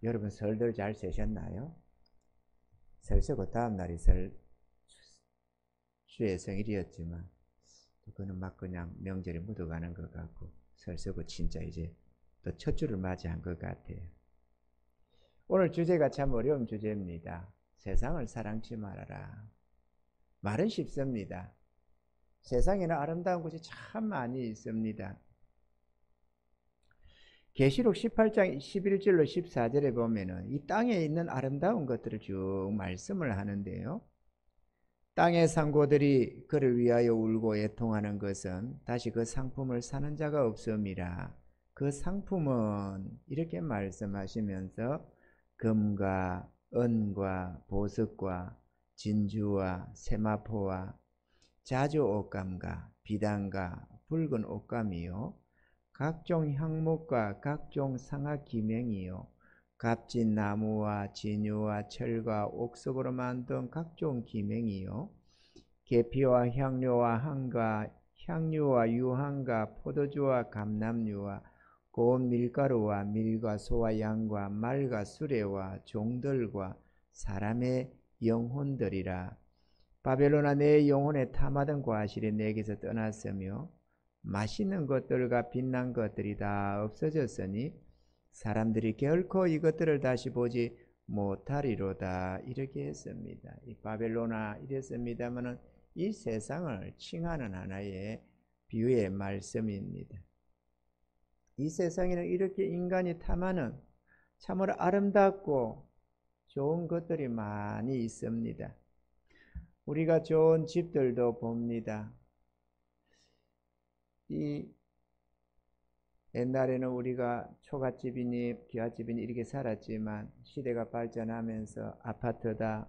여러분 설들 잘 세셨나요? 설 세고 다음 날이 주의 생일이었지만 그거는 막 그냥 명절에 묻어가는 것 같고 설 세고 진짜 이제 또 첫 주를 맞이한 것 같아요. 오늘 주제가 참 어려운 주제입니다. 세상을 사랑치 말아라. 말은 쉽습니다. 세상에는 아름다운 곳이 참 많이 있습니다. 계시록 18장 11절로 14절에 보면은 이 땅에 있는 아름다운 것들을 쭉 말씀을 하는데요. 땅의 상고들이 그를 위하여 울고 애통하는 것은 다시 그 상품을 사는 자가 없음이라. 그 상품은 이렇게 말씀하시면서 금과 은과 보석과 진주와 세마포와 자주 옷감과 비단과 붉은 옷감이요 각종 향목과 각종 상아 기명이요 값진 나무와 진유와 철과 옥석으로 만든 각종 기명이요 계피와 향료와 향과 향유와 유향과 포도주와 감람유와 고운 밀가루와 밀과 소와 양과 말과 수레와 종들과 사람의 영혼들이라. 바벨론아, 내 영혼의 탐하던 과실이 내게서 떠났으며 맛있는 것들과 빛난 것들이 다 없어졌으니 사람들이 결코 이것들을 다시 보지 못하리로다. 이렇게 했습니다. 이 바벨론아 이랬습니다마는 이 세상을 칭하는 하나의 비유의 말씀입니다. 이 세상에는 이렇게 인간이 탐하는 참으로 아름답고 좋은 것들이 많이 있습니다. 우리가 좋은 집들도 봅니다. 옛날에는 우리가 초가집이니 기와집이니 이렇게 살았지만 시대가 발전하면서 아파트다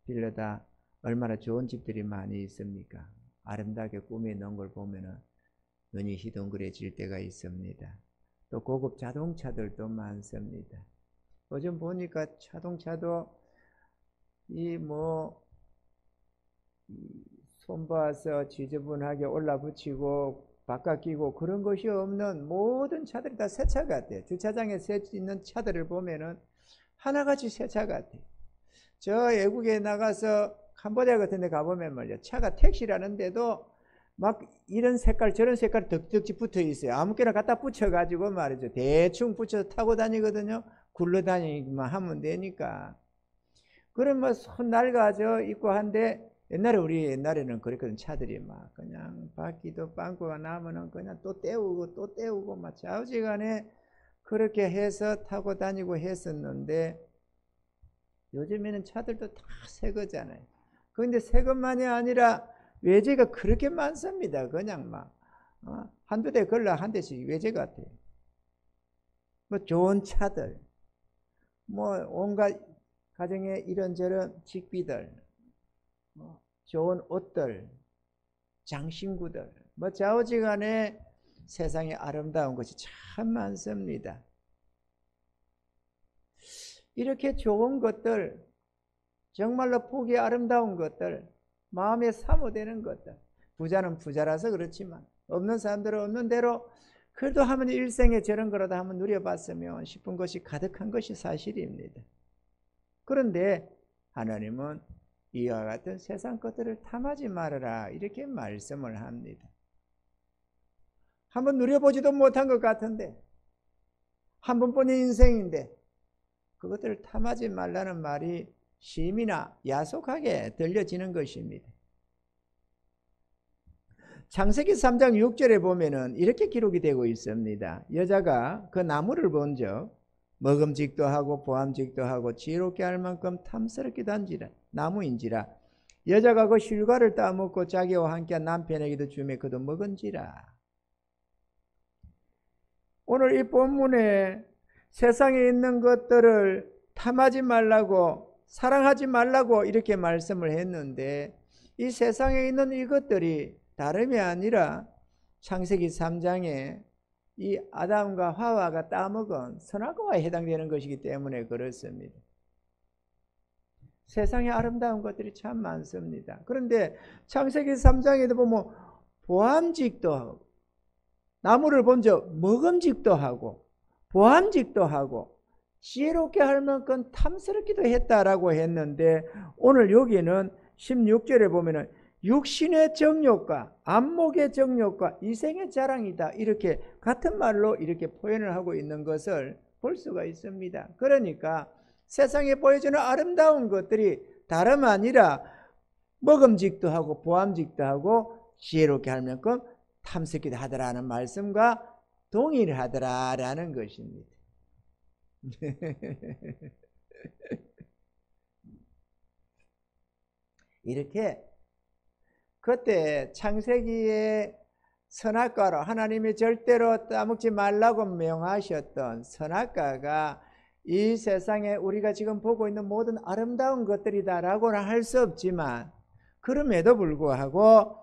빌라다 얼마나 좋은 집들이 많이 있습니까? 아름답게 꾸며 놓은 걸 보면은 눈이 희둥그레질 때가 있습니다. 또 고급 자동차들도 많습니다. 요즘 보니까 자동차도 손봐서 지저분하게 올라붙이고 바깥 끼고 그런 것이 없는 모든 차들이 다 새 차 같아요. 주차장에 있는 차들을 보면은 하나같이 새 차 같아요. 저 외국에 나가서 캄보디아 같은 데 가보면 말이야, 차가 택시라는데도 막 이런 색깔 저런 색깔 덕덕지 붙어 있어요. 아무렇게나 갖다 붙여가지고 말이죠, 대충 붙여서 타고 다니거든요. 굴러다니기만 하면 되니까. 그럼 뭐 손 낡아져 있고 한데 우리 옛날에는 그랬거든. 차들이 막 그냥 바퀴도 빵꾸가 나면은 그냥 또 때우고 막 좌우지간에 그렇게 해서 타고 다니고 했었는데 요즘에는 차들도 다 새 거잖아요. 그런데 새 것만이 아니라 외제가 그렇게 많습니다. 그냥 막 한두 대 걸러 한 대씩 외제 같아요. 뭐 좋은 차들, 뭐 온갖 가정에 이런저런 직비들, 좋은 옷들, 장신구들, 뭐 좌우지간에 세상에 아름다운 것이 참 많습니다. 이렇게 좋은 것들, 정말로 보기 아름다운 것들, 마음에 사모되는 것들, 부자는 부자라서 그렇지만 없는 사람들은 없는 대로 그래도 한번 일생에 저런 거라도 한번 누려봤으면 싶은 것이 가득한 것이 사실입니다. 그런데 하나님은 이와 같은 세상 것들을 탐하지 말아라 이렇게 말씀을 합니다. 한번 누려보지도 못한 것 같은데 한 번뿐인 인생인데 그것들을 탐하지 말라는 말이 심이나 야속하게 들려지는 것입니다. 창세기 3장 6절에 보면은 이렇게 기록이 되고 있습니다. 여자가 그 나무를 본즉 먹음직도 하고 보암직도 하고 지혜롭게 할 만큼 탐스럽기도 한지라 나무인지라 여자가 그 실과를 따먹고 자기와 함께한 남편에게도 주매 그도 먹은지라. 오늘 이 본문에 세상에 있는 것들을 탐하지 말라고 사랑하지 말라고 이렇게 말씀을 했는데 이 세상에 있는 이것들이 다름이 아니라 창세기 3장에 이 아담과 하와가 따먹은 선악과에 해당되는 것이기 때문에 그렇습니다. 세상에 아름다운 것들이 참 많습니다. 그런데 창세기 3장에도 보면 보암직도 하고 나무를 본즉 먹음직도 하고 보암직도 하고 지혜롭게 할 만큼 탐스럽기도 했다라고 했는데 오늘 여기는 16절에 보면은 육신의 정욕과 안목의 정욕과 이생의 자랑이다 이렇게 같은 말로 이렇게 표현을 하고 있는 것을 볼 수가 있습니다. 그러니까 세상에 보여주는 아름다운 것들이 다름 아니라 먹음직도 하고 보암직도 하고 지혜롭게 할 만큼 탐스럽기도 하더라는 말씀과 동일하더라라는 것입니다. 이렇게 그때 창세기에 선악과로 하나님이 절대로 따먹지 말라고 명하셨던 선악과가 이 세상에 우리가 지금 보고 있는 모든 아름다운 것들이다라고는 할 수 없지만 그럼에도 불구하고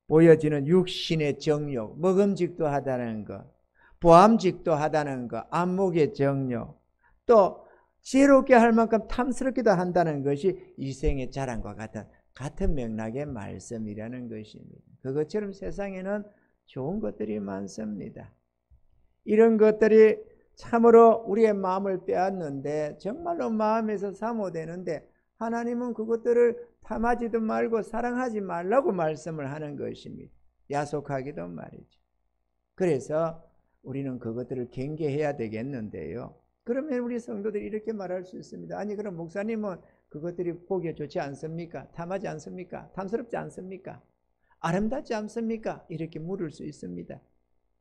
보여지는 육신의 정욕, 먹음직도 하다는 것, 보암직도 하다는 것, 안목의 정욕, 또 지혜롭게 할 만큼 탐스럽기도 한다는 것이 이생의 자랑과 같은 맥락의 말씀이라는 것입니다. 그것처럼 세상에는 좋은 것들이 많습니다. 이런 것들이 참으로 우리의 마음을 빼앗는데 정말로 마음에서 사모되는데 하나님은 그것들을 탐하지도 말고 사랑하지 말라고 말씀을 하는 것입니다. 야속하기도 말이죠. 그래서 우리는 그것들을 경계해야 되겠는데요. 그러면 우리 성도들이 이렇게 말할 수 있습니다. 아니 그럼 목사님은 그것들이 보기에 좋지 않습니까? 탐하지 않습니까? 탐스럽지 않습니까? 아름답지 않습니까? 이렇게 물을 수 있습니다.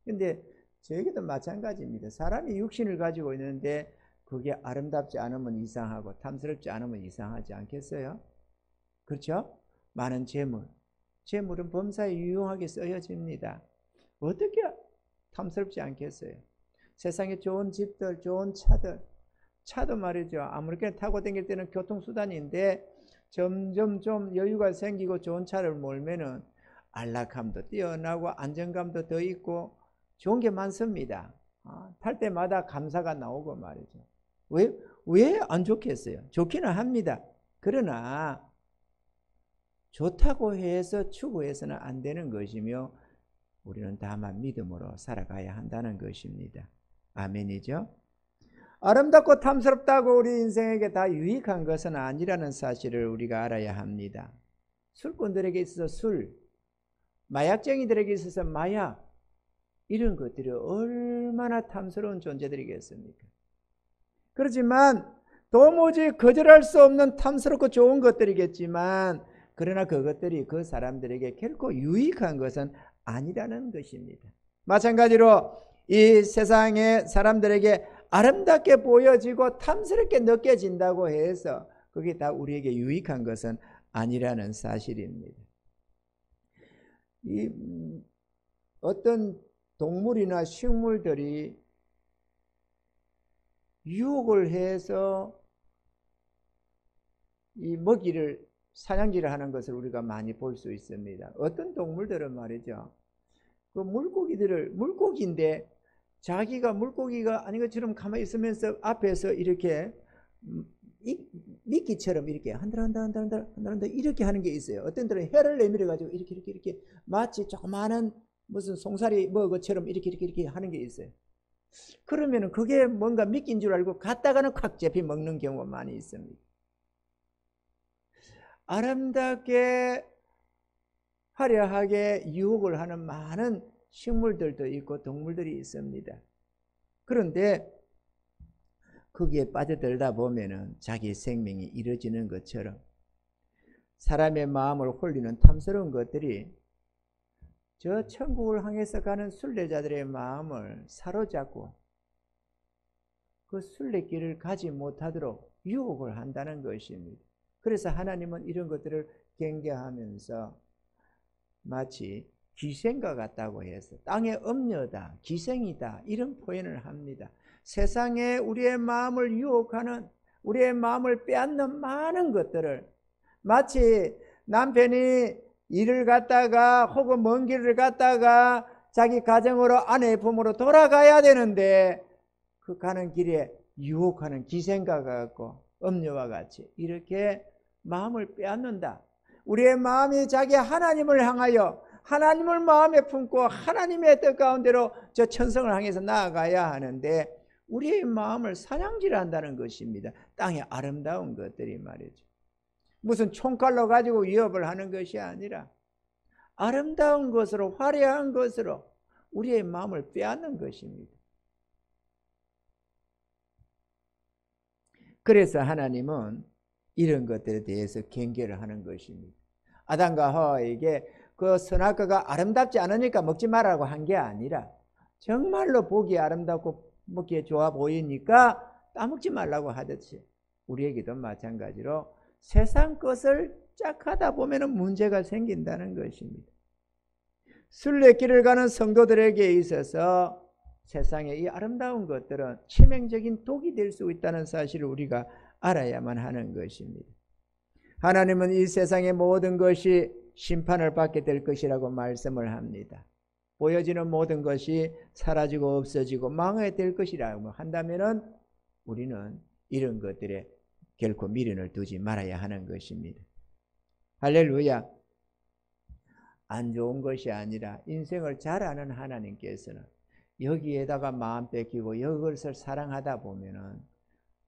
근데 저에게도 마찬가지입니다. 사람이 육신을 가지고 있는데 그게 아름답지 않으면 이상하고 탐스럽지 않으면 이상하지 않겠어요? 그렇죠? 많은 재물은 범사에 유용하게 쓰여집니다. 어떻게 탐스럽지 않겠어요? 세상에 좋은 집들, 좋은 차도 말이죠. 아무렇게나 타고 다닐 때는 교통수단인데 점점 좀 여유가 생기고 좋은 차를 몰면은 안락함도 뛰어나고 안정감도 더 있고 좋은 게 많습니다. 탈 때마다 감사가 나오고 말이죠. 왜 안 좋겠어요? 좋기는 합니다. 그러나 좋다고 해서 추구해서는 안 되는 것이며 우리는 다만 믿음으로 살아가야 한다는 것입니다. 아멘이죠? 아름답고 탐스럽다고 우리 인생에게 다 유익한 것은 아니라는 사실을 우리가 알아야 합니다. 술꾼들에게 있어서 술, 마약쟁이들에게 있어서 마약, 이런 것들이 얼마나 탐스러운 존재들이겠습니까? 그렇지만 도무지 거절할 수 없는 탐스럽고 좋은 것들이겠지만 그러나 그것들이 그 사람들에게 결코 유익한 것은 아니라는 것입니다. 마찬가지로 이 세상의 사람들에게 아름답게 보여지고 탐스럽게 느껴진다고 해서 그게 다 우리에게 유익한 것은 아니라는 사실입니다. 어떤 동물이나 식물들이 유혹을 해서 이 먹이를 사냥질을 하는 것을 우리가 많이 볼 수 있습니다. 어떤 동물들은 말이죠. 그 물고기인데 자기가 물고기가 아닌 것처럼 가만히 있으면서 앞에서 이렇게 미끼처럼 이렇게 한들한들 이렇게 하는 게 있어요. 어떤 들은 혀를 내밀어 가지고 이렇게 마치 조그마한 무슨 송사리 것처럼 이렇게 하는 게 있어요. 그러면은 그게 뭔가 미끼인 줄 알고 갔다가는 콱 잡히 먹는 경우가 많이 있습니다. 아름답게 화려하게 유혹을 하는 많은 식물들도 있고 동물들이 있습니다. 그런데 거기에 빠져들다 보면은 자기 생명이 이루어지는 것처럼 사람의 마음을 홀리는 탐스러운 것들이 저 천국을 향해서 가는 순례자들의 마음을 사로잡고 그 순례길을 가지 못하도록 유혹을 한다는 것입니다. 그래서 하나님은 이런 것들을 경계하면서 마치 기생과 같다고 해서 땅의 음녀다, 기생이다 이런 표현을 합니다. 세상에 우리의 마음을 유혹하는, 우리의 마음을 빼앗는 많은 것들을 마치 남편이 일을 갔다가 혹은 먼 길을 갔다가 자기 가정으로 아내의 품으로 돌아가야 되는데 그 가는 길에 유혹하는 기생과 같고 음녀와 같이 이렇게 마음을 빼앗는다. 우리의 마음이 자기 하나님을 향하여 하나님을 마음에 품고 하나님의 뜻 가운데로 저 천성을 향해서 나아가야 하는데 우리의 마음을 사냥질한다는 것입니다. 땅의 아름다운 것들이 말이죠. 무슨 총칼로 가지고 위협을 하는 것이 아니라 아름다운 것으로, 화려한 것으로 우리의 마음을 빼앗는 것입니다. 그래서 하나님은 이런 것들에 대해서 경계를 하는 것입니다. 아담과 하와에게 그 선악과가 아름답지 않으니까 먹지 말라고 한 게 아니라 정말로 보기에 아름답고 먹기에 좋아 보이니까 따먹지 말라고 하듯이 우리에게도 마찬가지로 세상 것을 짝하다 보면 문제가 생긴다는 것입니다. 순례길을 가는 성도들에게 있어서 세상의 이 아름다운 것들은 치명적인 독이 될 수 있다는 사실을 우리가 알아야만 하는 것입니다. 하나님은 이 세상의 모든 것이 심판을 받게 될 것이라고 말씀을 합니다. 보여지는 모든 것이 사라지고 없어지고 망하게 될 것이라고 한다면 우리는 이런 것들에 결코 미련을 두지 말아야 하는 것입니다. 할렐루야. 안 좋은 것이 아니라 인생을 잘 아는 하나님께서는 여기에다가 마음 뺏기고 이것을 사랑하다 보면은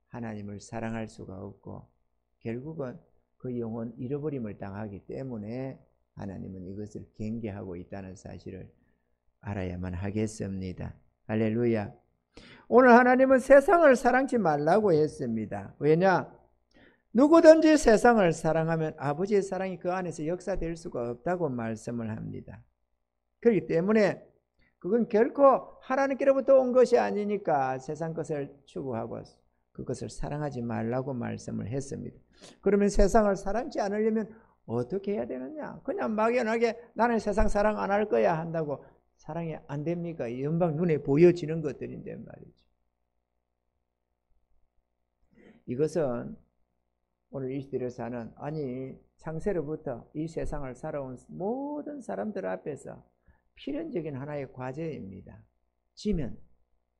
하나님을 사랑할 수가 없고 결국은 그 영혼 잃어버림을 당하기 때문에 하나님은 이것을 경계하고 있다는 사실을 알아야만 하겠습니다. 할렐루야. 오늘 하나님은 세상을 사랑치 말라고 했습니다. 왜냐? 누구든지 세상을 사랑하면 아버지의 사랑이 그 안에서 역사될 수가 없다고 말씀을 합니다. 그렇기 때문에 그건 결코 하나님께로부터 온 것이 아니니까 세상 것을 추구하고 그것을 사랑하지 말라고 말씀을 했습니다. 그러면 세상을 사랑지 않으려면 어떻게 해야 되느냐? 그냥 막연하게 나는 세상 사랑 안 할 거야 한다고 사랑이 안 됩니까? 연방 눈에 보여지는 것들인데 말이죠. 이것은 오늘 이 시대를 사는 창세로부터 이 세상을 살아온 모든 사람들 앞에서 필연적인 하나의 과제입니다. 지면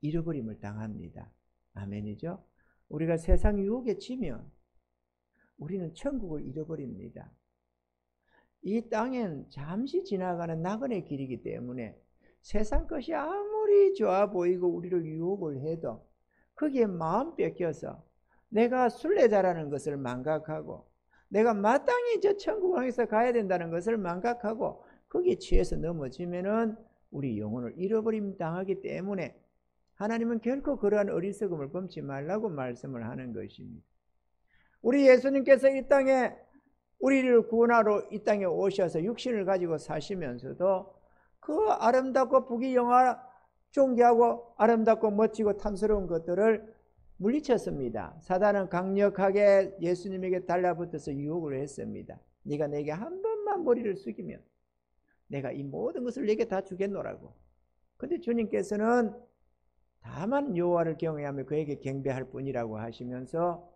잃어버림을 당합니다. 아멘이죠? 우리가 세상 유혹에 지면 우리는 천국을 잃어버립니다. 이 땅엔 잠시 지나가는 나그네 길이기 때문에 세상 것이 아무리 좋아 보이고 우리를 유혹을 해도 거기에 마음 뺏겨서 내가 순례자라는 것을 망각하고 내가 마땅히 저 천국왕에서 가야 된다는 것을 망각하고 거기에 취해서 넘어지면은 우리 영혼을 잃어버림 당하기 때문에 하나님은 결코 그러한 어리석음을 범치 말라고 말씀을 하는 것입니다. 우리 예수님께서 이 땅에 우리를 구원하러 이 땅에 오셔서 육신을 가지고 사시면서도 그 아름답고 부귀영화 존귀하고 아름답고 멋지고 탐스러운 것들을 물리쳤습니다. 사단은 강력하게 예수님에게 달라붙어서 유혹을 했습니다. 네가 내게 한 번만 머리를 숙이면 내가 이 모든 것을 내게 다 주겠노라고. 근데 주님께서는 다만 여호와를 경외하며 그에게 경배할 뿐이라고 하시면서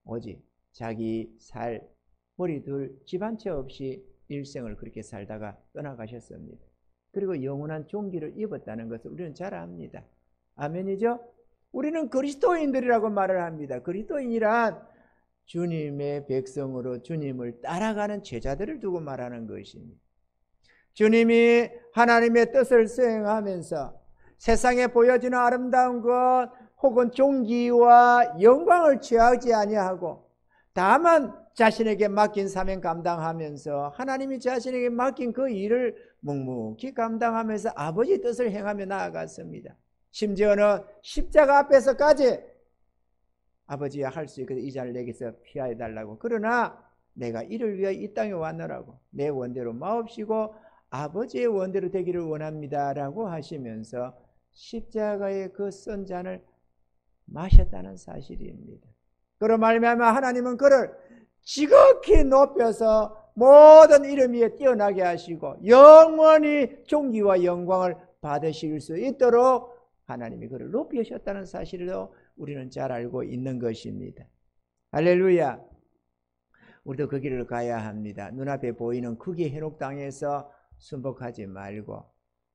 오직 자기 살 머리 둘 집 한 채 없이 일생을 그렇게 살다가 떠나가셨습니다. 그리고 영원한 종기를 입었다는 것을 우리는 잘 압니다. 아멘이죠? 우리는 그리스도인들이라고 말을 합니다. 그리스도인이란 주님의 백성으로 주님을 따라가는 제자들을 두고 말하는 것입니다. 주님이 하나님의 뜻을 수행하면서 세상에 보여지는 아름다운 것 혹은 존귀와 영광을 취하지 아니하고 다만 자신에게 맡긴 사명 감당하면서 하나님이 자신에게 맡긴 그 일을 묵묵히 감당하면서 아버지 뜻을 행하며 나아갔습니다. 심지어는 십자가 앞에서까지 아버지야 할 수 있거든 이 자를 내게서 피하여 달라고. 그러나 내가 이를 위하여 이 땅에 왔노라고. 내 원대로 마옵시고 아버지의 원대로 되기를 원합니다 라고 하시면서 십자가의 그 쓴 잔을 마셨다는 사실입니다. 그로 말미암아 하나님은 그를 지극히 높여서 모든 이름 위에 뛰어나게 하시고 영원히 존귀와 영광을 받으실 수 있도록 하나님이 그를 높이셨다는 사실도 우리는 잘 알고 있는 것입니다. 할렐루야. 우리도 그 길을 가야 합니다. 눈앞에 보이는 크게 해롭 땅에서 순복하지 말고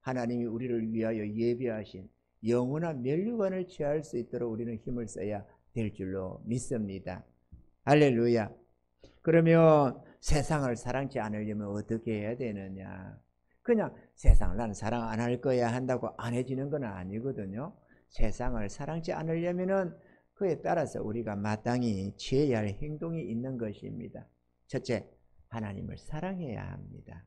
하나님이 우리를 위하여 예비하신 영원한 멸류관을 취할 수 있도록 우리는 힘을 써야 될 줄로 믿습니다. 할렐루야. 그러면 세상을 사랑치 않으려면 어떻게 해야 되느냐? 그냥 세상을 나는 사랑 안 할 거야 한다고 안 해지는 건 아니거든요. 세상을 사랑지 않으려면은 그에 따라서 우리가 마땅히 취해야 할 행동이 있는 것입니다. 첫째, 하나님을 사랑해야 합니다.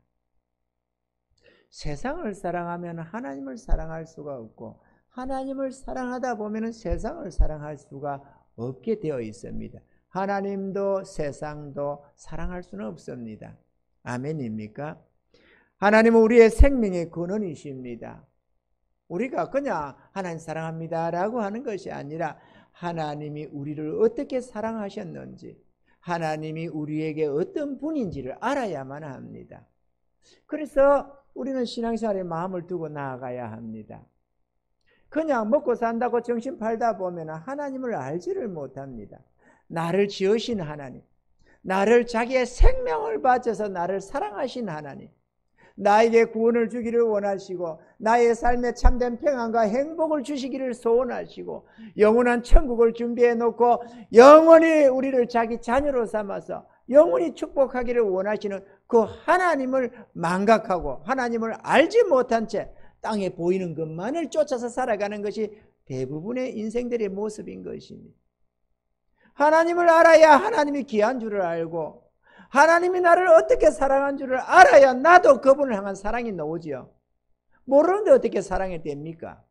세상을 사랑하면 하나님을 사랑할 수가 없고, 하나님을 사랑하다 보면 세상을 사랑할 수가 없게 되어 있습니다. 하나님도 세상도 사랑할 수는 없습니다. 아멘입니까? 하나님은 우리의 생명의 근원이십니다. 우리가 그냥 하나님 사랑합니다 라고 하는 것이 아니라 하나님이 우리를 어떻게 사랑하셨는지, 하나님이 우리에게 어떤 분인지를 알아야만 합니다. 그래서 우리는 신앙생활에 마음을 두고 나아가야 합니다. 그냥 먹고 산다고 정신 팔다 보면 하나님을 알지를 못합니다. 나를 지으신 하나님, 나를 자기의 생명을 바쳐서 나를 사랑하신 하나님, 나에게 구원을 주기를 원하시고 나의 삶에 참된 평안과 행복을 주시기를 소원하시고 영원한 천국을 준비해 놓고 영원히 우리를 자기 자녀로 삼아서 영원히 축복하기를 원하시는 그 하나님을 망각하고 하나님을 알지 못한 채 땅에 보이는 것만을 쫓아서 살아가는 것이 대부분의 인생들의 모습인 것입니다. 하나님을 알아야 하나님이 귀한 줄을 알고 하나님이 나를 어떻게 사랑한 줄을 알아야 나도 그분을 향한 사랑이 나오지요. 모르는데 어떻게 사랑이 됩니까?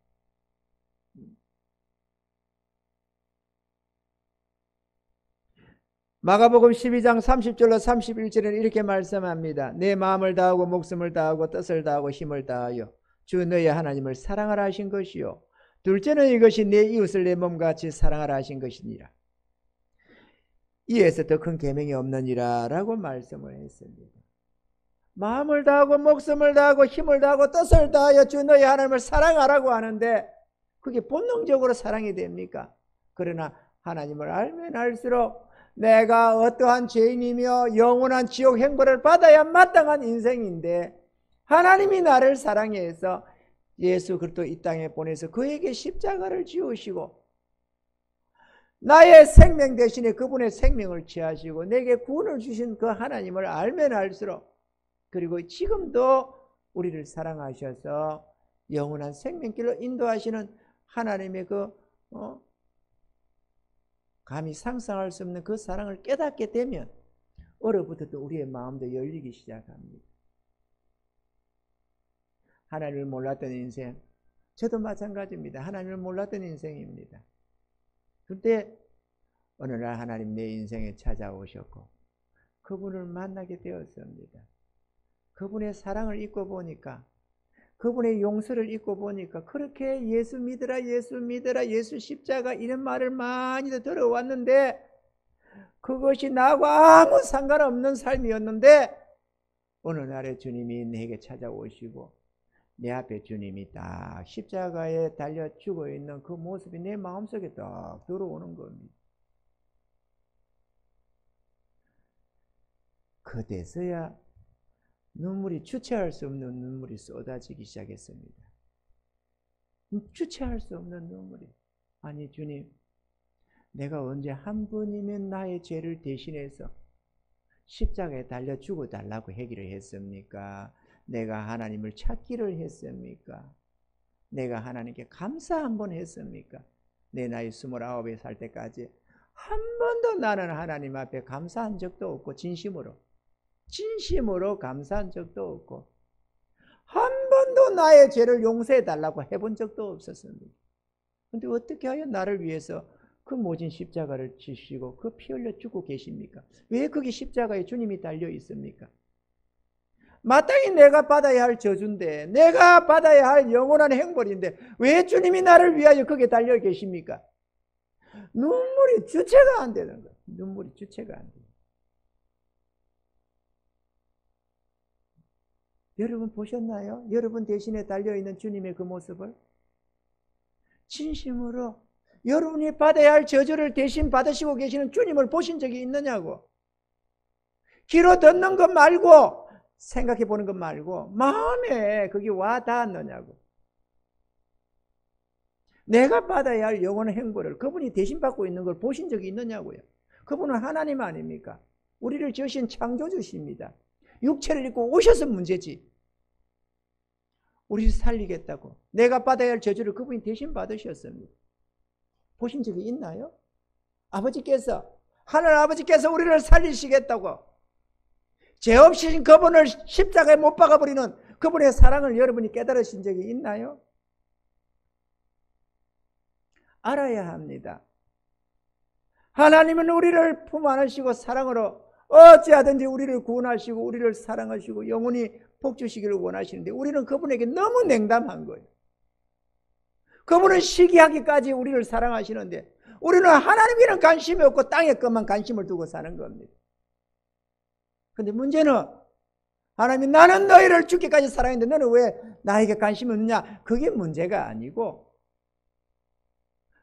마가복음 12장 30절로 31절에는 이렇게 말씀합니다. 내 마음을 다하고 목숨을 다하고 뜻을 다하고 힘을 다하여 주 너의 하나님을 사랑하라 하신 것이요 둘째는 이것이 내 이웃을 내 몸같이 사랑하라 하신 것이니라. 이에서 더 큰 계명이 없느니라 라고 말씀을 했습니다. 마음을 다하고 목숨을 다하고 힘을 다하고 뜻을 다하여 주 너의 하나님을 사랑하라고 하는데 그게 본능적으로 사랑이 됩니까? 그러나 하나님을 알면 알수록 내가 어떠한 죄인이며 영원한 지옥 행벌을 받아야 마땅한 인생인데 하나님이 나를 사랑해서 예수 그리스도 이 땅에 보내서 그에게 십자가를 지으시고 나의 생명 대신에 그분의 생명을 취하시고 내게 구원을 주신 그 하나님을 알면 알수록 그리고 지금도 우리를 사랑하셔서 영원한 생명길로 인도하시는 하나님의 감히 상상할 수 없는 그 사랑을 깨닫게 되면 얼어붙었던 우리의 마음도 열리기 시작합니다. 하나님을 몰랐던 인생, 저도 마찬가지입니다. 하나님을 몰랐던 인생입니다. 그때 어느 날 하나님 내 인생에 찾아오셨고 그분을 만나게 되었습니다. 그분의 사랑을 잊고 보니까 그분의 용서를 잊고 보니까 그렇게 예수 믿으라 예수 믿으라 예수 십자가 이런 말을 많이 들어왔는데 그것이 나하고 아무 상관없는 삶이었는데 어느 날에 주님이 내게 찾아오시고 내 앞에 주님이 딱 십자가에 달려 죽어 있는 그 모습이 내 마음속에 딱 들어오는 겁니다. 그때서야 눈물이 주체할 수 없는 눈물이 쏟아지기 시작했습니다. 주체할 수 없는 눈물이. 아니 주님, 내가 언제 한 번이면 나의 죄를 대신해서 십자가에 달려 죽어달라고 얘기를 했습니까? 내가 하나님을 찾기를 했습니까? 내가 하나님께 감사 한번 했습니까? 내 나이 29에 살 때까지 한 번도 나는 하나님 앞에 감사한 적도 없고 진심으로 감사한 적도 없고 한 번도 나의 죄를 용서해 달라고 해본 적도 없었습니다. 그런데 어떻게 하여 나를 위해서 그 모진 십자가를 지시고 그 피 흘려 죽고 계십니까? 왜 거기 십자가에 주님이 달려 있습니까? 마땅히 내가 받아야 할 저주인데 내가 받아야 할 영원한 행벌인데 왜 주님이 나를 위하여 거기에 달려 계십니까? 눈물이 주체가 안 되는 거예요. 눈물이 주체가 안 돼요. 여러분 보셨나요? 여러분 대신에 달려있는 주님의 그 모습을 진심으로 여러분이 받아야 할 저주를 대신 받으시고 계시는 주님을 보신 적이 있느냐고. 귀로 듣는 것 말고 생각해 보는 것 말고 마음에 그게 와 닿았느냐고. 내가 받아야 할 영원한 행보를 그분이 대신 받고 있는 걸 보신 적이 있느냐고요. 그분은 하나님 아닙니까? 우리를 지으신 창조주십니다. 육체를 입고 오셔서 문제지. 우리를 살리겠다고. 내가 받아야 할 저주를 그분이 대신 받으셨습니다. 보신 적이 있나요? 아버지께서, 하늘 아버지께서 우리를 살리시겠다고 죄 없으신 그분을 십자가에 못 박아버리는 그분의 사랑을 여러분이 깨달으신 적이 있나요? 알아야 합니다. 하나님은 우리를 품 안으시고 사랑으로 어찌하든지 우리를 구원하시고 우리를 사랑하시고 영원히 복 주시기를 원하시는데 우리는 그분에게 너무 냉담한 거예요. 그분은 시기하기까지 우리를 사랑하시는데 우리는 하나님에는 관심이 없고 땅에 것만 관심을 두고 사는 겁니다. 그런데 문제는 하나님이 나는 너희를 죽기까지 사랑했는데 너는 왜 나에게 관심이 없느냐? 그게 문제가 아니고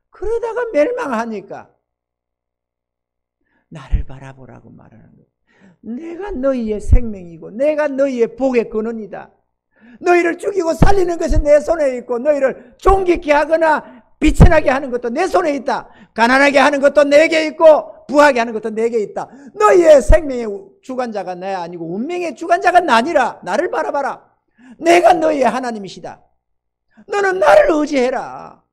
그러다가 멸망하니까 나를 바라보라고 말하는 거예요. 내가 너희의 생명이고 내가 너희의 복의 근원이다. 너희를 죽이고 살리는 것은 내 손에 있고 너희를 존귀케 하거나 비천하게 하는 것도 내 손에 있다. 가난하게 하는 것도 내게 있고 부하게 하는 것도 내게 있다. 너희의 생명의 주관자가 내 아니고 운명의 주관자가 나니라. 나를 바라봐라. 내가 너희의 하나님이시다. 너는 나를 의지해라.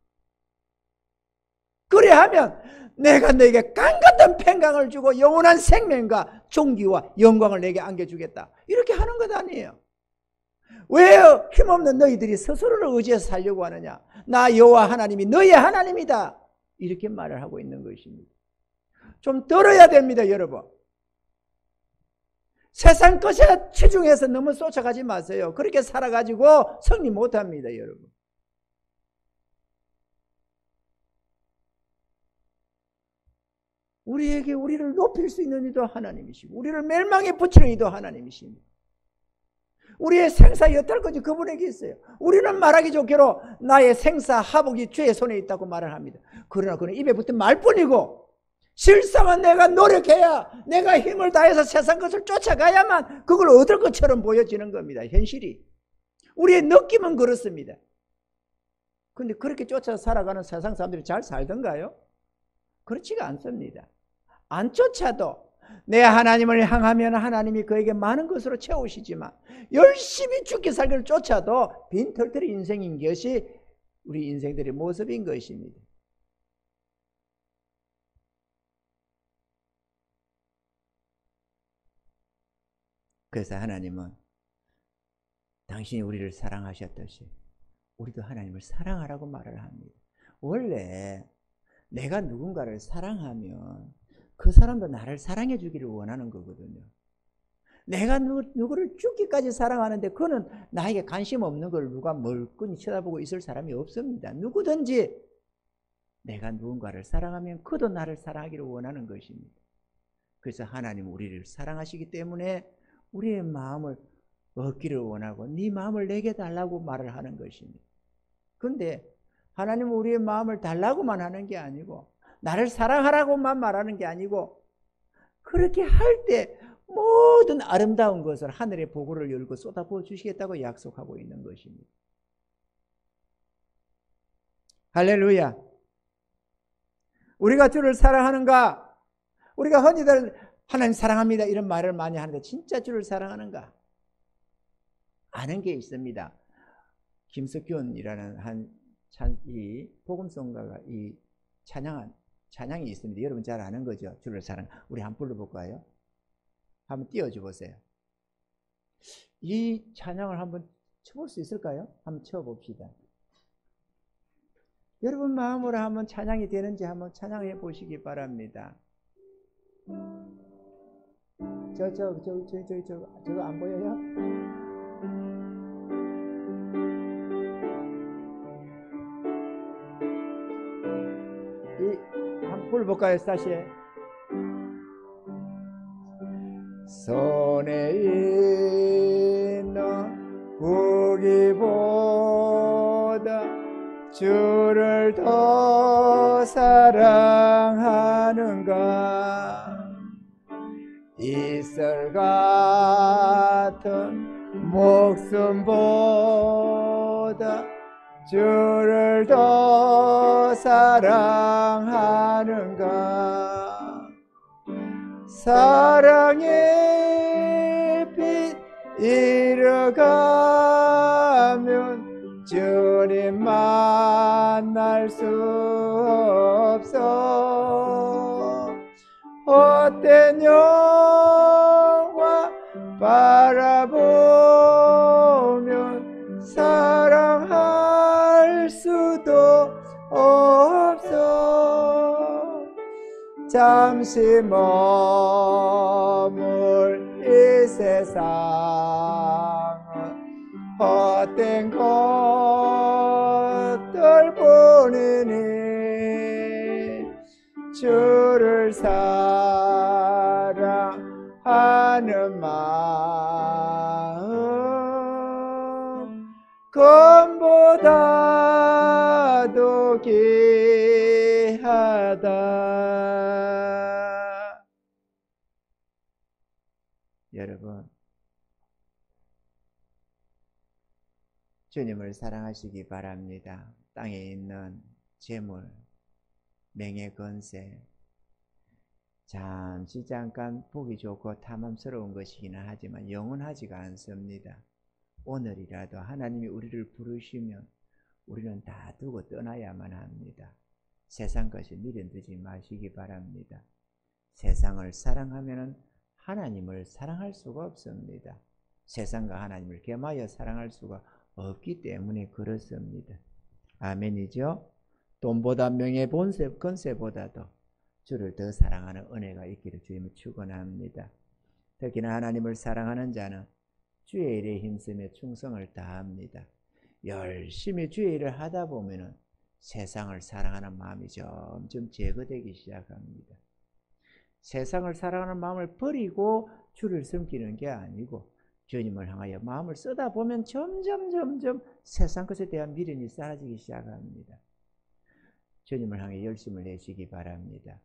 그래야하면 내가 너에게 강같은 평강을 주고 영원한 생명과 존귀와 영광을 내게 안겨주겠다. 이렇게 하는 것 아니에요. 왜 힘없는 너희들이 스스로를 의지해서 살려고 하느냐? 나 여호와 하나님이 너희의 하나님이다. 이렇게 말을 하고 있는 것입니다. 좀 들어야 됩니다, 여러분. 세상 것에 치중해서 너무 쫓아가지 마세요. 그렇게 살아가지고 승리 못합니다, 여러분. 우리에게 우리를 높일 수 있는 이도 하나님이시고 우리를 멸망에 붙이는 이도 하나님이십니다. 우리의 생사 여탈까지 그분에게 있어요. 우리는 말하기 좋게로 나의 생사 하복이 주의 손에 있다고 말을 합니다. 그러나 그는 입에 붙은 말뿐이고 실상은 내가 노력해야 내가 힘을 다해서 세상 것을 쫓아가야만 그걸 얻을 것처럼 보여지는 겁니다. 현실이. 우리의 느낌은 그렇습니다. 그런데 그렇게 쫓아 살아가는 세상 사람들이 잘 살던가요? 그렇지가 않습니다. 안 쫓아도 내 하나님을 향하면 하나님이 그에게 많은 것으로 채우시지만 열심히 죽기 살기를 쫓아도 빈털터리 인생인 것이 우리 인생들의 모습인 것입니다. 그래서 하나님은 당신이 우리를 사랑하셨듯이 우리도 하나님을 사랑하라고 말을 합니다. 원래 내가 누군가를 사랑하면 그 사람도 나를 사랑해 주기를 원하는 거거든요. 내가 누구를 죽기까지 사랑하는데 그는 나에게 관심 없는 걸 누가 멀끔히 쳐다보고 있을 사람이 없습니다. 누구든지 내가 누군가를 사랑하면 그도 나를 사랑하기를 원하는 것입니다. 그래서 하나님은 우리를 사랑하시기 때문에 우리의 마음을 얻기를 원하고 네 마음을 내게 달라고 말을 하는 것입니다. 그런데 하나님은 우리의 마음을 달라고만 하는 게 아니고 나를 사랑하라고만 말하는 게 아니고 그렇게 할 때 모든 아름다운 것을 하늘의 보고를 열고 쏟아부어 주시겠다고 약속하고 있는 것입니다. 할렐루야. 우리가 주를 사랑하는가? 우리가 흔히들 하나님 사랑합니다 이런 말을 많이 하는데 진짜 주를 사랑하는가? 아는 게 있습니다. 김석균이라는 이 복음성가가 이 찬양이 있습니다. 여러분 잘 아는 거죠. 주를 사랑. 우리 한번 불러볼까요? 한번 띄워줘 보세요. 이 찬양을 한번 쳐볼 수 있을까요? 한번 쳐봅시다. 여러분 마음으로 한번 찬양이 되는지 한번 찬양해 보시기 바랍니다. 저거 안 보여요? 한번 불러볼까요? 다시. 손에 있는 고기보다 주를 더 사랑하는가? 이슬 같은 목숨보다 주를 더 사랑하는가? 사랑의 빛 잃어가면 주님 만날 수 없어. 헛된 영화 바라보면 사랑할 수도 없어. 잠시 머물 이 세상은 헛된 것들 뿐이니 주를 사랑하는 마음 금보다도 귀하다. 여러분, 주님을 사랑하시기 바랍니다. 땅에 있는 재물, 명예, 권세, 잠깐 보기 좋고 탐험스러운 것이기는 하지만 영원하지가 않습니다. 오늘이라도 하나님이 우리를 부르시면 우리는 다 두고 떠나야만 합니다. 세상 것이 미련 두지 마시기 바랍니다. 세상을 사랑하면 하나님을 사랑할 수가 없습니다. 세상과 하나님을 겸하여 사랑할 수가 없기 때문에 그렇습니다. 아멘이죠? 돈보다 명예, 본세, 권세보다도 주를 더 사랑하는 은혜가 있기를 주님을 축원합니다. 특히나 하나님을 사랑하는 자는 주의 일에 힘쓰며 충성을 다합니다. 열심히 주의 일을 하다 보면은 세상을 사랑하는 마음이 점점 제거되기 시작합니다. 세상을 사랑하는 마음을 버리고 주를 섬기는 게 아니고 주님을 향하여 마음을 쓰다 보면 점점 세상 것에 대한 미련이 사라지기 시작합니다. 주님을 향해 열심을 내시기 바랍니다.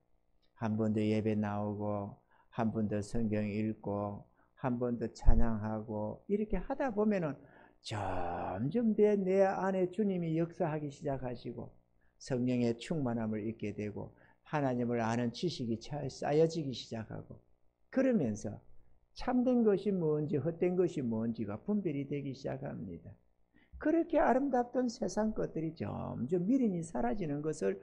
한 번 더 예배 나오고 한 번 더 성경 읽고 한 번 더 찬양하고 이렇게 하다 보면은 점점 내 안에 주님이 역사하기 시작하시고 성령의 충만함을 잊게 되고 하나님을 아는 지식이 쌓여지기 시작하고 그러면서 참된 것이 뭔지 헛된 것이 뭔지가 분별이 되기 시작합니다. 그렇게 아름답던 세상 것들이 점점 미련이 사라지는 것을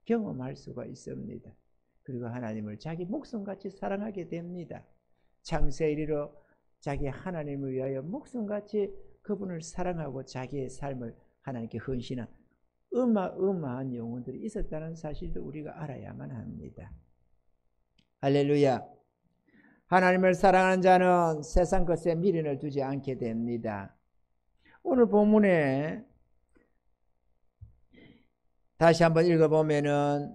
경험할 수가 있습니다. 그리고 하나님을 자기 목숨같이 사랑하게 됩니다. 창세 이리로 자기 하나님을 위하여 목숨같이 그분을 사랑하고 자기의 삶을 하나님께 헌신한 어마어마한 영혼들이 있었다는 사실도 우리가 알아야만 합니다. 할렐루야. 하나님을 사랑하는 자는 세상 것에 미련을 두지 않게 됩니다. 오늘 본문에 다시 한번 읽어보면은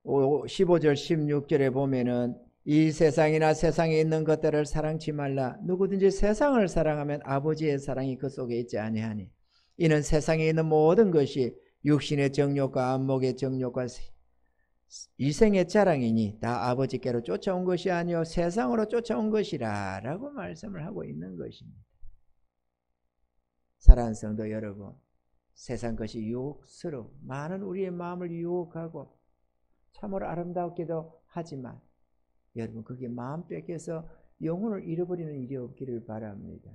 15절 16절에 보면은 이 세상이나 세상에 있는 것들을 사랑치 말라. 누구든지 세상을 사랑하면 아버지의 사랑이 그 속에 있지 아니하니 이는 세상에 있는 모든 것이 육신의 정욕과 안목의 정욕과 이생의 자랑이니 다 아버지께로 쫓아온 것이 아니요 세상으로 쫓아온 것이라 라고 말씀을 하고 있는 것입니다. 사랑하는 성도 여러분, 세상 것이 유혹스러워 많은 우리의 마음을 유혹하고 참으로 아름답기도 하지만 여러분 그게 마음 뺏겨서 영혼을 잃어버리는 일이 없기를 바랍니다.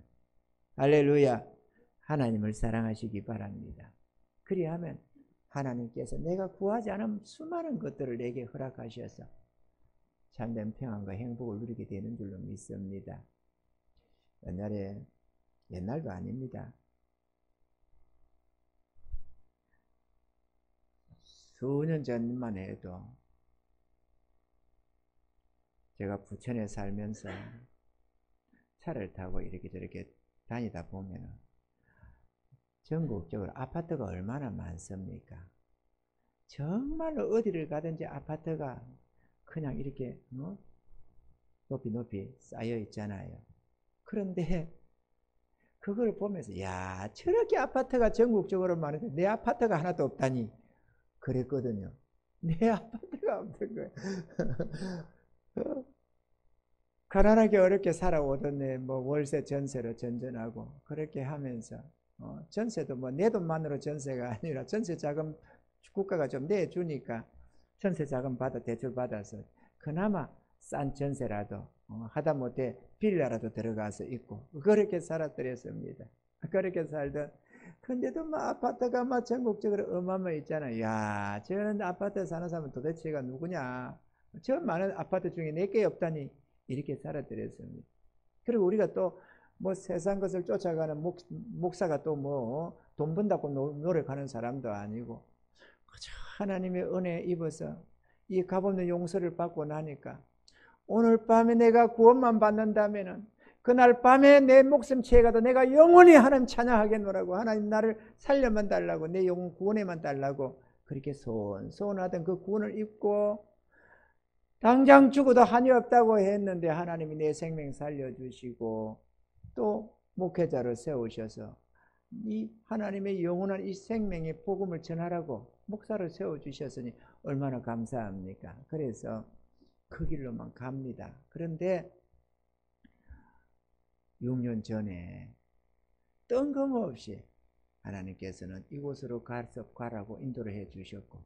할렐루야. 하나님을 사랑하시기 바랍니다. 그리하면 하나님께서 내가 구하지 않은 수많은 것들을 내게 허락하셔서 참된 평안과 행복을 누리게 되는 줄로 믿습니다. 옛날도 아닙니다. 수년 전만 해도 제가 부천에 살면서 차를 타고 이렇게 저렇게 다니다 보면 전국적으로 아파트가 얼마나 많습니까? 정말로 어디를 가든지 아파트가 그냥 이렇게 높이 쌓여 있잖아요. 그런데 그걸 보면서 야 저렇게 아파트가 전국적으로 많은데 내 아파트가 하나도 없다니 그랬거든요. 내 아파트가 없는 거예요. 가난하게 어렵게 살아오던 월세 전세로 전전하고 그렇게 하면서 전세도 내 돈만으로 전세가 아니라 전세 자금 국가가 좀 내주니까 전세 자금 대출 받아서 그나마 싼 전세라도 하다못해 빌라라도 들어가서 있고 그렇게 살았더랬습니다. 그렇게 살던 근데도 막 아파트가 막 전국적으로 어마어마했잖아. 야, 저런 아파트 사는 사람은 도대체가 누구냐? 저 많은 아파트 중에 4개 없다니 이렇게 살아들였습니다. 그리고 우리가 또 뭐 세상 것을 쫓아가는 목사가 또 뭐 돈 번다고 노력하는 사람도 아니고 그저 하나님의 은혜 입어서 이 값없는 용서를 받고 나니까 오늘 밤에 내가 구원만 받는다면은 그날 밤에 내 목숨 취해가도 내가 영원히 하나님 찬양하겠노라고, 하나님 나를 살려만 달라고, 내 영혼 구원에만 달라고 그렇게 소원하던 그 구원을 입고 당장 죽어도 한이 없다고 했는데 하나님이 내 생명 살려주시고 또 목회자를 세우셔서 이 하나님의 영원한 이 생명의 복음을 전하라고 목사를 세워주셨으니 얼마나 감사합니까? 그래서 그 길로만 갑니다. 그런데 6년 전에 뜬금없이 하나님께서는 이곳으로 가라고 인도를 해 주셨고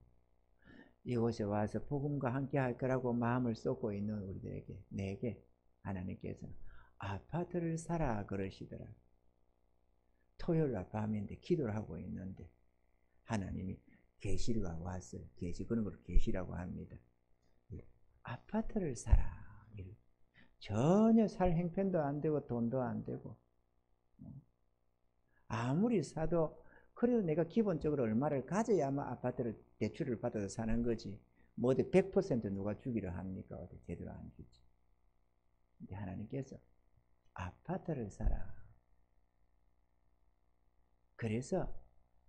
이곳에 와서 복음과 함께 할 거라고 마음을 쏟고 있는 우리들에게, 내게 하나님께서는 아파트를 사라 그러시더라. 토요일날 밤인데 기도를 하고 있는데 하나님이 계시가 왔어요. 그런 걸 계시라고 합니다. 아파트를 사라. 전혀 살 형편도 안 되고 돈도 안 되고 아무리 사도 그래도 내가 기본적으로 얼마를 가져야만 아파트를 대출을 받아서 사는 거지. 뭐 어디 100% 누가 주기로 합니까? 어디 제대로 안 주지. 근데 하나님께서 아파트를 사라. 그래서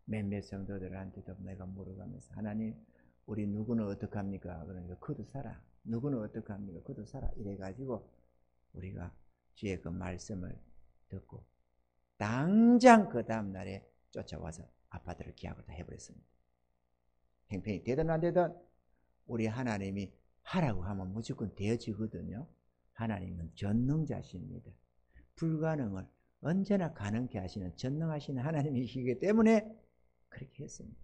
몇몇 성도들한테도 내가 물어가면서 하나님 우리 누구는 어떡합니까? 그러니까 그도 사라. 누구는 어떡합니까? 그도 사라. 이래가지고 우리가 주의 그 말씀을 듣고 당장 그 다음날에 쫓아와서 아파트를 계약을 다 해버렸습니다. 형편이 되든 안 되든 우리 하나님이 하라고 하면 무조건 되어지거든요. 하나님은 전능자십니다. 불가능을 언제나 가능케 하시는 전능하신 하나님이시기 때문에 그렇게 했습니다.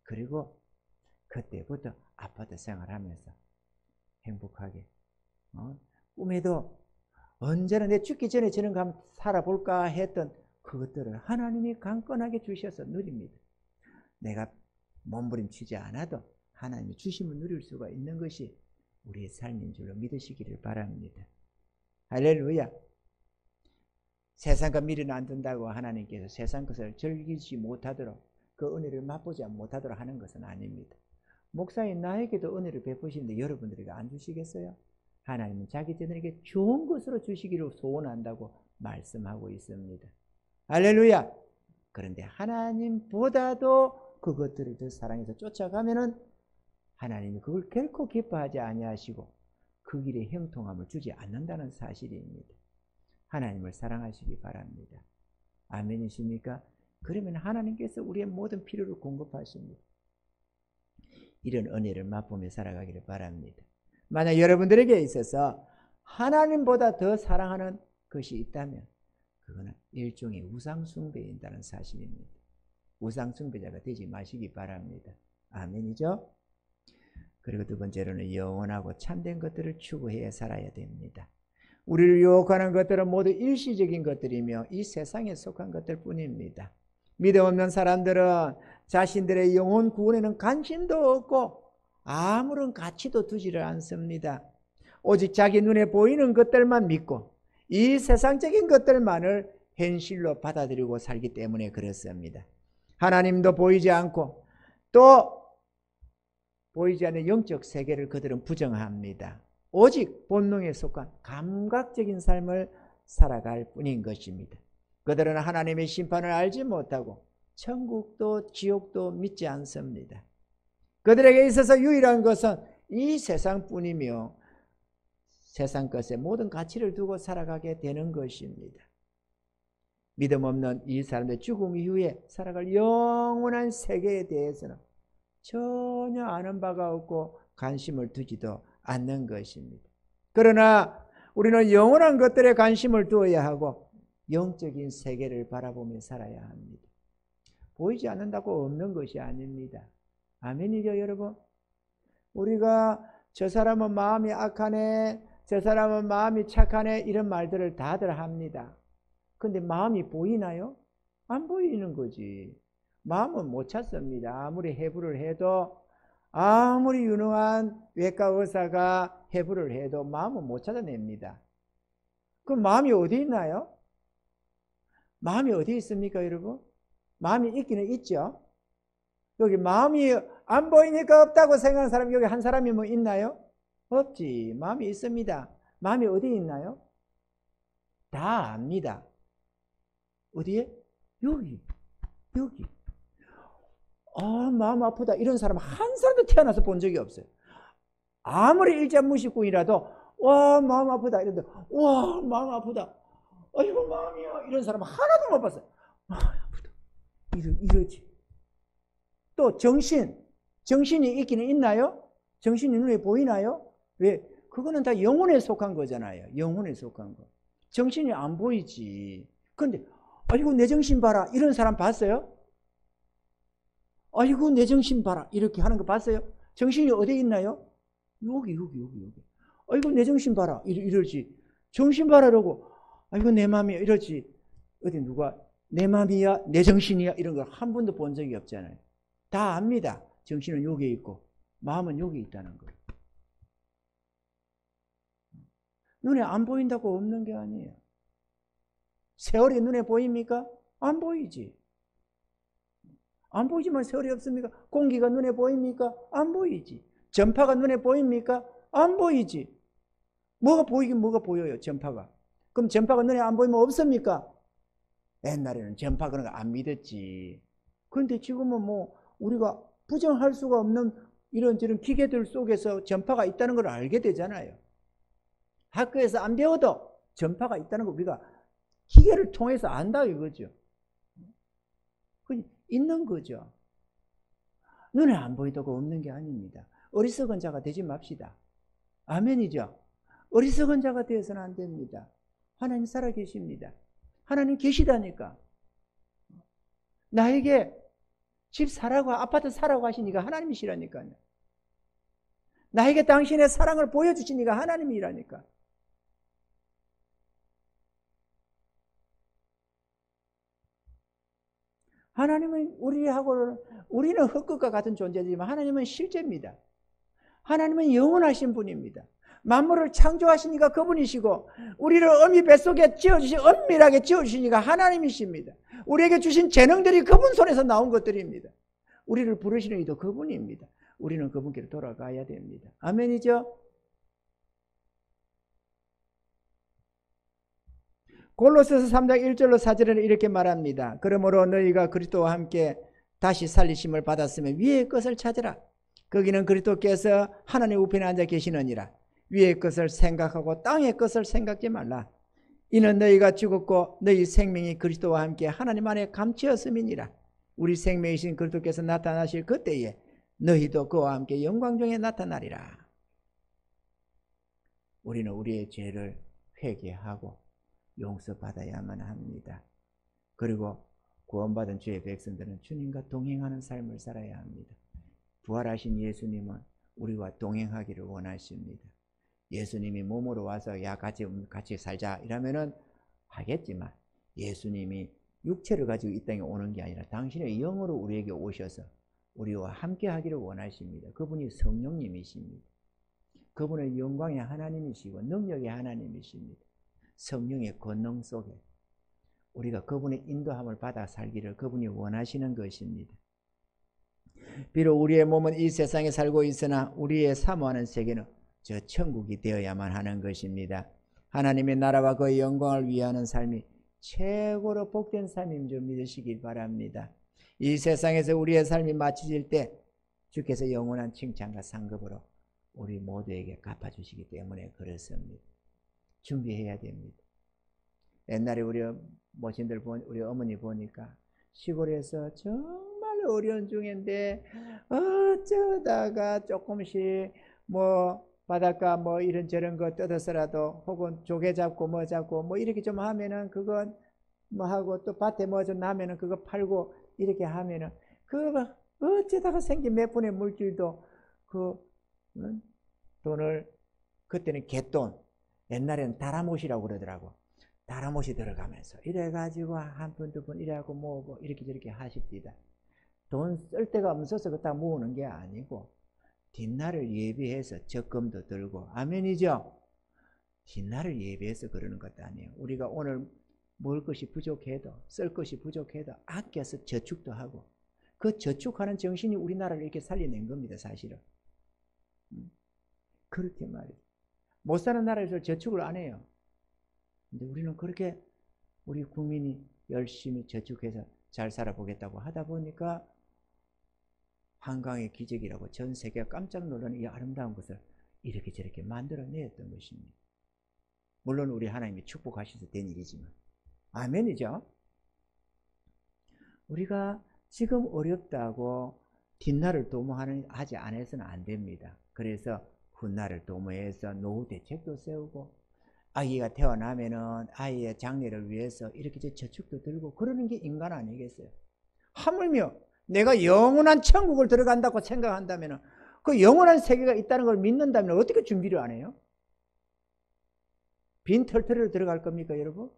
그리고 그때부터 아파트 생활하면서 행복하게 꿈에도 언제나 내 죽기 전에 저런 거 한번 살아볼까 했던 그것들을 하나님이 강건하게 주셔서 누립니다. 내가 몸부림치지 않아도 하나님이 주심을 누릴 수가 있는 것이 우리의 삶인 줄로 믿으시기를 바랍니다. 할렐루야. 세상과 미련을 안 둔다고 하나님께서 세상 것을 즐기지 못하도록 그 은혜를 맛보지 못하도록 하는 것은 아닙니다. 목사인 나에게도 은혜를 베푸시는데 여러분들에게 안 주시겠어요? 하나님은 자기 자들에게 좋은 것으로 주시기를 소원한다고 말씀하고 있습니다. 할렐루야. 그런데 하나님보다도 그것들을 더 사랑해서 쫓아가면은 하나님이 그걸 결코 기뻐하지 아니하시고 그 길에 형통함을 주지 않는다는 사실입니다. 하나님을 사랑하시기 바랍니다. 아멘이십니까? 그러면 하나님께서 우리의 모든 필요를 공급하십니다. 이런 은혜를 맛보며 살아가기를 바랍니다. 만약 여러분들에게 있어서 하나님보다 더 사랑하는 것이 있다면 그거는 일종의 우상숭배인다는 사실입니다. 우상숭배자가 되지 마시기 바랍니다. 아멘이죠? 그리고 두 번째로는 영원하고 참된 것들을 추구해 살아야 됩니다. 우리를 유혹하는 것들은 모두 일시적인 것들이며 이 세상에 속한 것들 뿐입니다. 믿음 없는 사람들은 자신들의 영혼 구원에는 관심도 없고 아무런 가치도 두지를 않습니다. 오직 자기 눈에 보이는 것들만 믿고 이 세상적인 것들만을 현실로 받아들이고 살기 때문에 그렇습니다. 하나님도 보이지 않고 또 보이지 않는 영적 세계를 그들은 부정합니다. 오직 본능에 속한 감각적인 삶을 살아갈 뿐인 것입니다. 그들은 하나님의 심판을 알지 못하고 천국도 지옥도 믿지 않습니다. 그들에게 있어서 유일한 것은 이 세상뿐이며 세상 것에 모든 가치를 두고 살아가게 되는 것입니다. 믿음 없는 이 사람들 죽음 이후에 살아갈 영원한 세계에 대해서는 전혀 아는 바가 없고 관심을 두지도 않는 것입니다. 그러나 우리는 영원한 것들에 관심을 두어야 하고 영적인 세계를 바라보며 살아야 합니다. 보이지 않는다고 없는 것이 아닙니다. 아멘이죠, 여러분? 우리가 저 사람은 마음이 악하네, 저 사람은 마음이 착하네 이런 말들을 다들 합니다. 근데 마음이 보이나요? 안 보이는 거지. 마음은 못 찾습니다. 아무리 해부를 해도, 아무리 유능한 외과 의사가 해부를 해도 마음은 못 찾아냅니다. 그럼 마음이 어디 있나요? 마음이 어디 있습니까, 여러분? 마음이 있기는 있죠. 여기 마음이 안 보이니까 없다고 생각하는 사람이 여기 한 사람이 뭐 있나요? 없지. 마음이 있습니다. 마음이 어디 있나요? 다 압니다. 어디에? 여기. 마음 아프다. 이런 사람 한 사람도 태어나서 본 적이 없어요. 아무리 일자무식꾼이라도 와 마음 아프다 이런데 와 마음 아프다. 아이고 마음이야. 이런 사람 하나도 못 봤어요. 마음 아프다. 이러지. 또 정신이 있기는 있나요? 정신이 눈에 보이나요? 왜? 그거는 다 영혼에 속한 거잖아요. 영혼에 속한 거. 정신이 안 보이지. 그런데 아이고 내 정신 봐라. 이런 사람 봤어요? 아이고 내 정신 봐라. 이렇게 하는 거 봤어요? 정신이 어디에 있나요? 여기. 아이고 내 정신 봐라. 이러지. 정신 봐라 그러고 아이고 내 마음이야. 이러지. 어디 누가 내 마음이야? 내 정신이야? 이런 걸 한 번도 본 적이 없잖아요. 다 압니다. 정신은 여기에 있고 마음은 여기 있다는 거예요. 눈에 안 보인다고 없는 게 아니에요. 세월이 눈에 보입니까? 안 보이지. 안 보이지만 세월이 없습니까? 공기가 눈에 보입니까? 안 보이지. 전파가 눈에 보입니까? 안 보이지. 뭐가 보이긴 뭐가 보여요, 전파가. 그럼 전파가 눈에 안 보이면 없습니까? 옛날에는 전파 그런 거 안 믿었지. 그런데 지금은 뭐 우리가 부정할 수가 없는 이런저런 기계들 속에서 전파가 있다는 걸 알게 되잖아요. 학교에서 안 배워도 전파가 있다는 거 우리가 기계를 통해서 안다 이거죠. 있는 거죠. 눈에 안 보이다고 없는 게 아닙니다. 어리석은 자가 되지 맙시다. 아멘이죠. 어리석은 자가 되어서는 안 됩니다. 하나님 살아계십니다. 하나님 계시다니까. 나에게 집 사라고 아파트 사라고 하시니까 하나님이시라니까요. 나에게 당신의 사랑을 보여주시니까 하나님이라니까. 하나님은 우리는 흙과 같은 존재지만 하나님은 실제입니다. 하나님은 영원하신 분입니다. 만물을 창조하시니까 그분이시고 우리를 어미 뱃속에 엄밀하게 지어주시니까 하나님이십니다. 우리에게 주신 재능들이 그분 손에서 나온 것들입니다. 우리를 부르시는 이도 그분입니다. 우리는 그분께로 돌아가야 됩니다. 아멘이죠? 골로새서 3장 1절로 4절에는 이렇게 말합니다. 그러므로 너희가 그리스도와 함께 다시 살리심을 받았으면 위의 것을 찾으라. 거기는 그리스도께서 하나님 우편에 앉아 계시느니라. 위의 것을 생각하고 땅의 것을 생각지 말라. 이는 너희가 죽었고 너희 생명이 그리스도와 함께 하나님 안에 감추었음이니라. 우리 생명이신 그리스도께서 나타나실 그때에 너희도 그와 함께 영광 중에 나타나리라. 우리는 우리의 죄를 회개하고 용서받아야만 합니다. 그리고 구원받은 주의 백성들은 주님과 동행하는 삶을 살아야 합니다. 부활하신 예수님은 우리와 동행하기를 원하십니다. 예수님이 몸으로 와서 야 같이 살자 이러면은 하겠지만 예수님이 육체를 가지고 이 땅에 오는 게 아니라 당신의 영으로 우리에게 오셔서 우리와 함께 하기를 원하십니다. 그분이 성령님이십니다. 그분은 영광의 하나님이시고 능력의 하나님이십니다. 성령의 권능 속에 우리가 그분의 인도함을 받아 살기를 그분이 원하시는 것입니다. 비록 우리의 몸은 이 세상에 살고 있으나 우리의 사모하는 세계는 저 천국이 되어야만 하는 것입니다. 하나님의 나라와 그의 영광을 위하는 삶이 최고로 복된 삶인 줄 믿으시길 바랍니다. 이 세상에서 우리의 삶이 마쳐질 때 주께서 영원한 칭찬과 상급으로 우리 모두에게 갚아주시기 때문에 그렇습니다. 준비해야 됩니다. 옛날에 우리 모친들 우리 어머니 보니까 시골에서 정말 어려운 중인데 어쩌다가 조금씩 뭐 바닷가 뭐 이런저런 거 뜯어서라도 혹은 조개 잡고 뭐 이렇게 좀 하면은 그건 뭐 하고 또 밭에 뭐 좀 나면은 그거 팔고 이렇게 하면은 그거 어쩌다가 생긴 몇 푼의 물질도 그 돈을 그때는 갯돈 옛날에는 다라못이라고 그러더라고. 다라못이 들어가면서 이래가지고 한 푼 두 푼 이래갖고 모으고 이렇게 저렇게 하십니다. 돈 쓸 데가 없어서 그딱 모으는 게 아니고 뒷날을 예비해서 적금도 들고, 아멘이죠? 뒷날을 예비해서 그러는 것도 아니에요. 우리가 오늘 먹을 것이 부족해도, 쓸 것이 부족해도 아껴서 저축도 하고, 그 저축하는 정신이 우리나라를 이렇게 살려낸 겁니다, 사실은. 그렇게 말이에요. 못 사는 나라에서 저축을 안 해요. 근데 우리는 그렇게 우리 국민이 열심히 저축해서 잘 살아보겠다고 하다 보니까 한강의 기적이라고 전 세계가 깜짝 놀라는 이 아름다운 것을 이렇게 저렇게 만들어냈던 것입니다. 물론 우리 하나님이 축복하셔서 된 일이지만. 아멘이죠? 우리가 지금 어렵다고 뒷날을 도모하지 않아서는 안 됩니다. 그래서 훗날을 도모해서 노후 대책도 세우고, 아기가 태어나면은 아이의 장래를 위해서 이렇게 저축도 들고 그러는 게 인간 아니겠어요? 하물며 내가 영원한 천국을 들어간다고 생각한다면, 그 영원한 세계가 있다는 걸 믿는다면 어떻게 준비를 안 해요? 빈 털털이로 들어갈 겁니까, 여러분?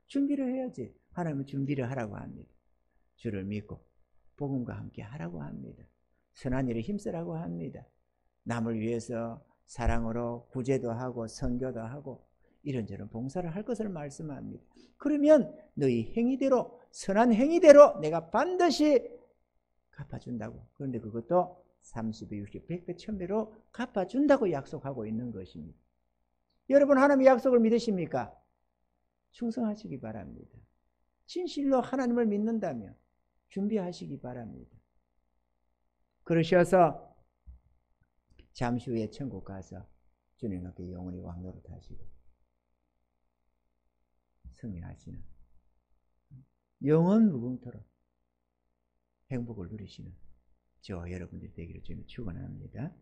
준비를 해야지. 하나님은 준비를 하라고 합니다. 주를 믿고 복음과 함께 하라고 합니다. 선한 일에 힘쓰라고 합니다. 남을 위해서 사랑으로 구제도 하고 선교도 하고 이런저런 봉사를 할 것을 말씀합니다. 그러면 너희 행위대로, 선한 행위대로 내가 반드시 갚아준다고. 그런데 그것도 30배, 60배, 100배, 1000배로 갚아준다고 약속하고 있는 것입니다. 여러분, 하나님의 약속을 믿으십니까? 충성하시기 바랍니다. 진실로 하나님을 믿는다면 준비하시기 바랍니다. 그러셔서 잠시 후에 천국 가서 주님과 함께 영원히 왕노릇 하시고 승리하시는, 영원 무궁토록 행복을 누리시는 저와 여러분들이 되기를 주님 축원합니다.